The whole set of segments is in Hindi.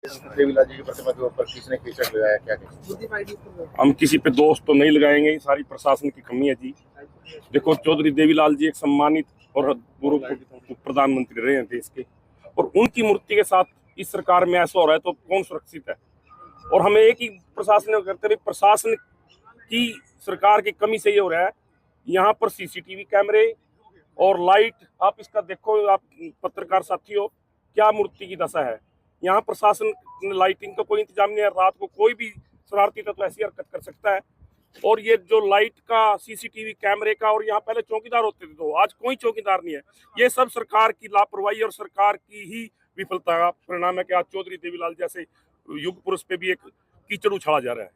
देवीलाल जी की प्रतिमा के ऊपर किसने कीचड़ लगाया, क्या कहें? हम किसी पे दोष तो नहीं लगाएंगे, ये सारी प्रशासन की कमी है जी। देखो, चौधरी देवीलाल जी एक सम्मानित और पूर्व प्रधानमंत्री रहे हैं देश के, और उनकी मूर्ति के साथ इस सरकार में ऐसा हो रहा है तो कौन सुरक्षित है? और हमें एक ही प्रशासन करते हुए प्रशासन की सरकार की कमी से ये हो रहा है। यहाँ पर सीसीटीवी कैमरे और लाइट, आप इसका देखो, आप पत्रकार साथियों, क्या मूर्ति की दशा है। यहाँ प्रशासन लाइटिंग का कोई इंतजाम नहीं है, रात को कोई भी शरारती तत्व ऐसी हरकत कर सकता है। और ये जो लाइट का, सीसीटीवी कैमरे का, और यहाँ पहले चौकीदार होते थे तो आज कोई चौकीदार नहीं है। ये सब सरकार की लापरवाही और सरकार की ही विफलता का परिणाम है कि आज चौधरी देवीलाल जैसे युग पुरुष पे भी एक कीचड़ उछाला जा रहा है।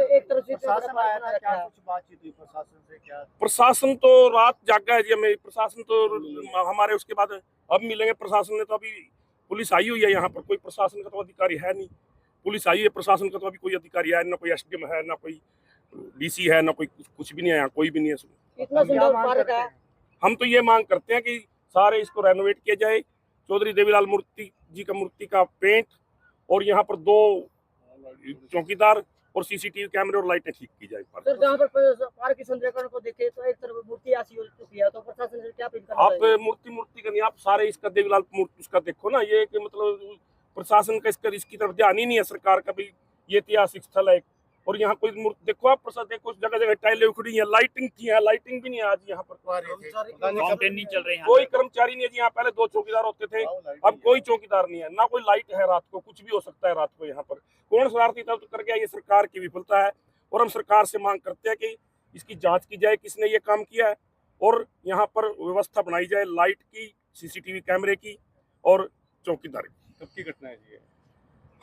एक तरफ से प्रशासन आया था, क्या कुछ बातचीत हुई प्रशासन से? क्या प्रशासन तो रात जागा है जी, हमें प्रशासन तो हमारे उसके बाद अब मिलेंगे। प्रशासन ने तो अभी, पुलिस आई हुई है यहाँ पर, कोई प्रशासन का तो अधिकारी है नहीं। पुलिस आई है, प्रशासन का तो अभी कोई अधिकारी है ना, कोई एसडीएम है ना, कोई डीसी है ना, कोई कुछ भी नहीं है यहाँ, कोई भी नहीं है। इतना सुंदर पार्क है। हम तो ये मांग करते हैं कि सारे इसको रेनोवेट किया जाए, चौधरी देवीलाल मूर्ति जी का मूर्ति का पेंट, और यहाँ पर 2 चौकीदार और सीसीटीवी कैमरे और लाइटें ठीक की जाए। सर, जहाँ पर पार्क की सौंदर्यीकरण को देखे तो एक तरफ मूर्ति ऐसी हो चुकी है, तो प्रशासन से क्या अपील करना आप चाहिए? मूर्ति का नहीं, आप सारे इसका देवीलाल मूर्ति उसका देखो ना। ये कि मतलब प्रशासन का इसकी तरफ ध्यान ही नहीं है सरकार का भी। ये ऐतिहासिक स्थल है और यहाँ कोई मूर्ति देखो, आप प्रसाद देखो, जगह जगह टाइलें उखड़ी हैं, लाइटिंग थी है, लाइटिंग भी नहीं है आज यहाँ पर। नहीं चल रहे हैं, कोई कर्मचारी नहीं है जी। यहाँ पहले 2 चौकीदार होते थे, अब कोई चौकीदार नहीं है, ना कोई लाइट है। रात को कुछ भी हो सकता है। रात को यहाँ पर कौन शरारती तत्व कर गया, ये सरकार की विफलता है। और हम सरकार से मांग करते हैं कि इसकी जांच की जाए, किसने ये काम किया है, और यहाँ पर व्यवस्था बनाई जाए लाइट की, सीसीटीवी कैमरे की और चौकीदार की। कब की घटना है जी?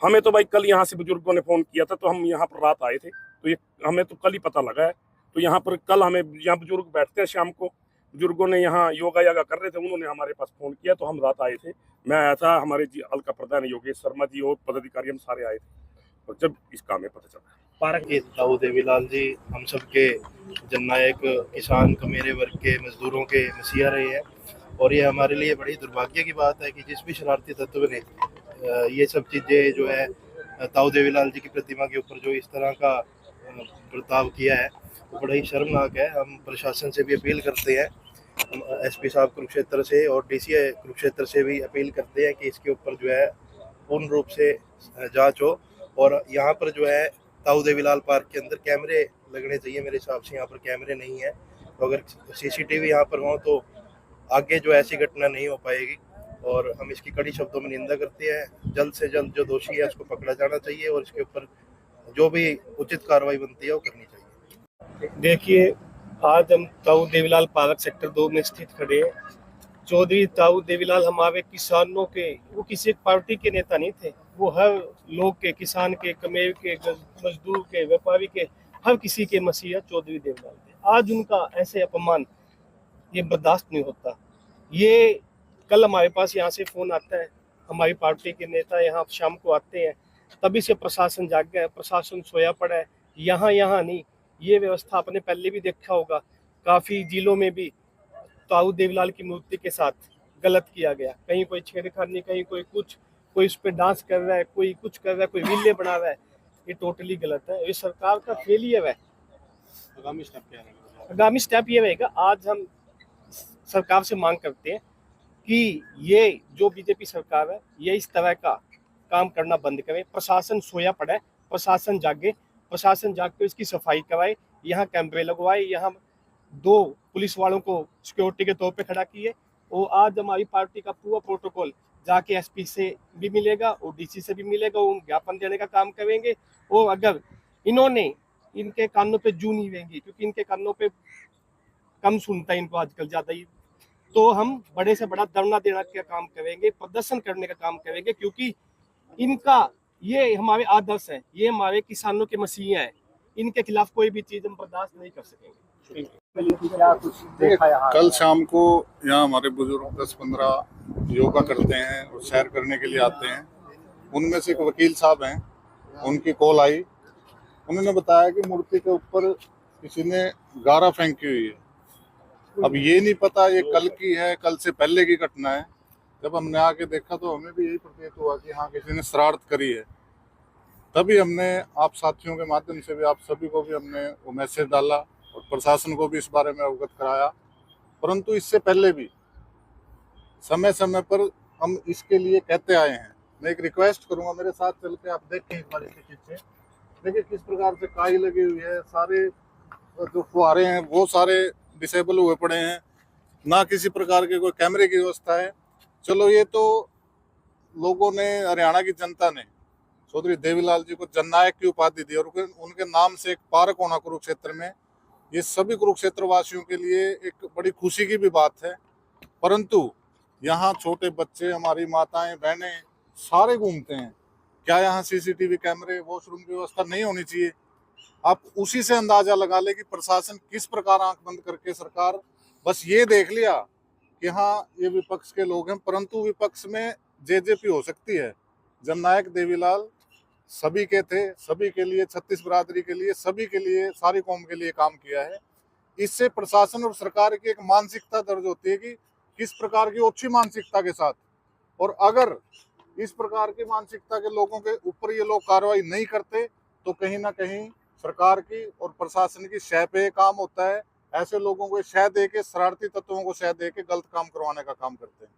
हमें तो भाई कल यहाँ से बुजुर्गों ने फोन किया था, तो हम यहाँ पर रात आए थे, तो ये हमें तो कल ही पता लगा है। तो यहाँ पर कल हमें, यहाँ बुजुर्ग बैठते हैं शाम को, बुजुर्गों ने यहाँ योगा कर रहे थे, उन्होंने हमारे पास फोन किया, तो हम रात आए थे। मैं आया था, हमारे जी अलका प्रधान योगेश शर्मा जी और पदाधिकारी, हम सारे आए थे, और जब इस काम में पता चला। पार्क के ताऊ देवीलाल जी हम सबके जननायक, किसान, कमेरे वर्ग के मजदूरों के मसीहा रहे हैं, और ये हमारे लिए बड़ी दुर्भाग्य की बात है कि जिस भी शरारती तत्व ने ये सब चीज़ें जो है ताऊ देवीलाल जी की प्रतिमा के ऊपर जो इस तरह का बर्ताव किया है, वो बड़ा ही शर्मनाक है। हम प्रशासन से भी अपील करते हैं, एसपी साहब कुरुक्षेत्र से और डीसी कुरुक्षेत्र से भी अपील करते हैं कि इसके ऊपर जो है पूर्ण रूप से जांच हो। और यहाँ पर जो है ताऊ देवीलाल पार्क के अंदर कैमरे लगने चाहिए। मेरे हिसाब से यहाँ पर कैमरे नहीं है, तो अगर सीसीटीवी यहाँ पर हो तो आगे जो ऐसी घटना नहीं हो पाएगी। और हम इसकी कड़ी शब्दों में निंदा करते हैं। जल्द से जल्द जो दोषी है उसको पकड़ा जाना चाहिए, और इसके ऊपर जो भी उचित कार्रवाई बनती है वो करनी चाहिए। देखिए, आज हम ताऊ देवीलाल पार्क सेक्टर 2 में स्थित खड़े हैं। चौधरी ताऊ देवीलाल हमारे किसानों के, वो किसी एक पार्टी के नेता नहीं थे, वो हर लोग के, किसान के, कमेर के, मजदूर के, व्यापारी के, हर किसी के मसीहा चौधरी देवीलाल थे। आज उनका ऐसे अपमान ये बर्दाश्त नहीं होता। ये कल हमारे पास यहाँ से फोन आता है, हमारी पार्टी के नेता यहाँ शाम को आते हैं, तभी से प्रशासन जाग गया है, प्रशासन सोया पड़ा है। यहाँ नहीं, ये व्यवस्था आपने पहले भी देखा होगा, काफ़ी जिलों में भी ताऊ देवीलाल की मूर्ति के साथ गलत किया गया। कहीं कोई छेड़खानी, कहीं कोई कुछ, कोई उस पर डांस कर रहा है, कोई कुछ कर रहा है, कोई रीले बना रहा है। ये टोटली गलत है, ये सरकार का फेलियर है। आगामी स्टेप क्या रहेगा? आगामी स्टेप ये रहेगा, आज हम सरकार से मांग करते हैं कि ये जो बीजेपी सरकार है, ये इस तरह का काम करना बंद करे। प्रशासन सोया पड़ा है, प्रशासन जागे, प्रशासन जाग के इसकी सफाई कराए, यहाँ कैमरे लगवाए, यहाँ 2 पुलिस वालों को सिक्योरिटी के तौर पे खड़ा किए। और आज हमारी पार्टी का पूरा प्रोटोकॉल जाके एसपी से भी मिलेगा और डीसी से भी मिलेगा, वो ज्ञापन देने का काम करेंगे। और अगर इन्होंने, इनके कानों पे जू नहीं रहेंगी, क्योंकि इनके कानों पे कम सुनता है इनको आजकल ज़्यादा ही, तो हम बड़े से बड़ा धरना देने का काम करेंगे, प्रदर्शन करने का काम करेंगे, क्योंकि इनका, ये हमारे आदर्श है, ये हमारे किसानों के मसीहा है। इनके खिलाफ कोई भी चीज़ हम बर्दाश्त नहीं कर सकेंगे। क्या कुछ देखा यहाँ? कल शाम को यहाँ हमारे बुजुर्ग 10-15 योगा करते हैं और सैर करने के लिए आते हैं। उनमें से एक वकील साहब हैं, उनकी कॉल आई, उन्होंने बताया कि मूर्ति के ऊपर किसी ने गारा फेंकी हुई है। अब ये नहीं पता ये कल की है, कल से पहले की घटना है। जब हमने आके देखा तो हमें भी यही प्रतीत हुआ कि हाँ किसी ने शरारत करी है। तभी हमने आप साथियों के माध्यम से भी आप सभी को भी हमने वो मैसेज डाला और प्रशासन को भी इस बारे में अवगत कराया। परंतु इससे पहले भी समय समय पर हम इसके लिए कहते आए हैं। मैं एक रिक्वेस्ट करूंगा, मेरे साथ चल के आप देखें एक बार इसके पीछे देखिए किस प्रकार से काई लगी हुई है, सारे जो फुहारे हैं वो सारे डिसेबल हुए पड़े हैं, ना किसी प्रकार के कोई कैमरे की व्यवस्था है। चलो ये तो लोगों ने, हरियाणा की जनता ने चौधरी देवीलाल जी को जननायक की उपाधि दी और उनके नाम से एक पार्क होना कुरुक्षेत्र में, ये सभी कुरुक्षेत्र वासियों के लिए एक बड़ी खुशी की भी बात है। परंतु यहाँ छोटे बच्चे, हमारी माताएं बहनें सारे घूमते हैं, क्या यहाँ सीसीटीवी कैमरे, वॉशरूम की व्यवस्था नहीं होनी चाहिए? आप उसी से अंदाजा लगा ले कि प्रशासन किस प्रकार आंख बंद करके सरकार बस ये देख लिया कि हाँ ये विपक्ष के लोग हैं, परंतु विपक्ष में जेजेपी हो सकती है। जननायक देवीलाल सभी के थे, सभी के लिए, 36 बरादरी के लिए, सभी के लिए, सारी कौम के लिए काम किया है। इससे प्रशासन और सरकार की एक मानसिकता दर्ज होती है कि किस प्रकार की अच्छी मानसिकता के साथ, और अगर इस प्रकार की मानसिकता के लोगों के ऊपर ये लोग कार्रवाई नहीं करते तो कहीं ना कहीं सरकार की और प्रशासन की शह पे काम होता है। ऐसे लोगों को शह दे के, शरारती तत्वों को शह दे के गलत काम करवाने का काम करते हैं।